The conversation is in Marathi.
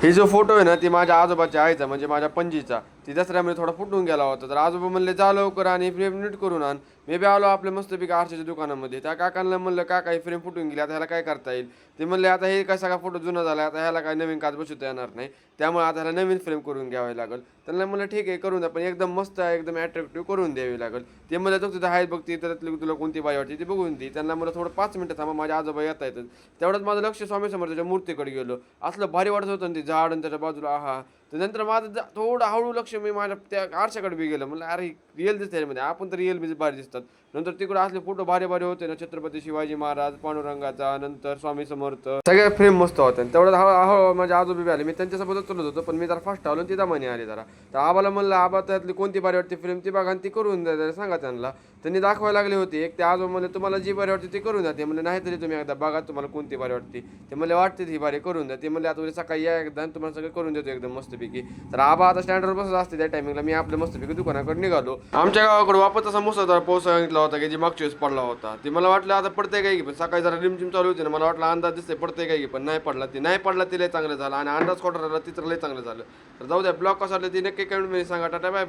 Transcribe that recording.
हे जो फोटो आहे ना ती माझ्या आजोबाच्या आईचा म्हणजे माझ्या पणजीचा. ती दसऱ्यामध्ये थोडा फुटून गेला होता. तर आजोबा म्हणले जा लवकर आणि फ्रेम नीट करून आण. मी बी आलो आपल्या मस्तपैकी आरशाच्या दुकानामध्ये. त्या काकांना म्हणलं काका ही फ्रेम फुटून गेली, आता ह्याला काय करता येईल? ते म्हणले आता हे काय सगळा फोटो जुना झाला, आता ह्याला काय नवीन काच बसवता येणार नाही, त्यामुळे आता ह्याला नवीन फ्रेम करून घ्यावी लागेल. त्यांना म्हणलं ठीक आहे करून द्या, पण एकदम मस्त आहे, एकदम अट्रॅक्टिव्ह करून द्यावी लागेल. ते म्हणलं तर तिथं आहेत बघ ती, त्यातली तुला कोणती बाई वाटते ती बघून ती. त्यांना मला थोडं 5 मिनिटं थांबा, माझ्या आजोबा येत आहेत. तेवढंच माझं लक्ष स्वामी समर्थाच्या मूर्तीकडे गेलो. असलं भारी वाटत होतं ते झाड आणि त्याच्या बाजूला आहा. तर नंतर माझं थोडं हळू लक्ष मी माझ्या त्या आरशाकडे बी गेलं. म्हणलं अरे रिअल दिसते ह्यामध्ये, आपण तर रिअल बी भारी दिसतात. नंतर तिकडे असले फोटो भारी भारी होते ना, छत्रपती शिवाजी महाराज, पांडुरंगाचा, नंतर स्वामी समर्थ, सगळ्या फ्रेम मस्त होत्या. तेवढं हळूहळू माझ्या आजोबी आले. मी त्यांच्यासोबतच चलत होतो, पण मी जरा फास्ट आलो ती दमाने आली जरा. तर आबाला म्हणलं आबा त्यातली कोणती भारी वाटते फ्रेम ती बघा आणि ती करून द्या सांगा त्यांना. त्यांनी दाखवायला लागले होते. एक ते आजोबा म्हणले तुम्हाला जी भारी वाटते ती करून द्या. ते म्हणले नाही तरी तुम्ही एकदा बघा तुम्हाला कोणती भारी वाटते. ते म्हणले वाटते ती भारी करून द्या. ते म्हणले आता उद्या सकाळी या एकदा आणि तुम्हाला सगळं करून देतो एकदम मस्तपैकी. तर आबा आता स्टँडवर बसत असते त्या टायमिंगला. मी आपल्या मस्तपैकी दुकानाकडे निघालो. आमच्या गावाकडे वापस असा मुसळधार पाऊस सांगितला होता की जी मागच्या वेळेस पडला होता. ते मला वाटलं आता पडतंय काय की, पण सकाळी जरा रिमझिम चालू होती ना, मला वाटलं अंदाज दिसतंय पडतंय काय की, पण नाही पडला. ती नाही पडला ती लय चांगलं झालं आणि अंदाज खोटा राहिला ती तर लय चांगलं झालं. तर जाऊ द्या, ब्लॉग कसा वाटलं ती नक्की कमेंटमध्ये सांगा. Tata bye bye.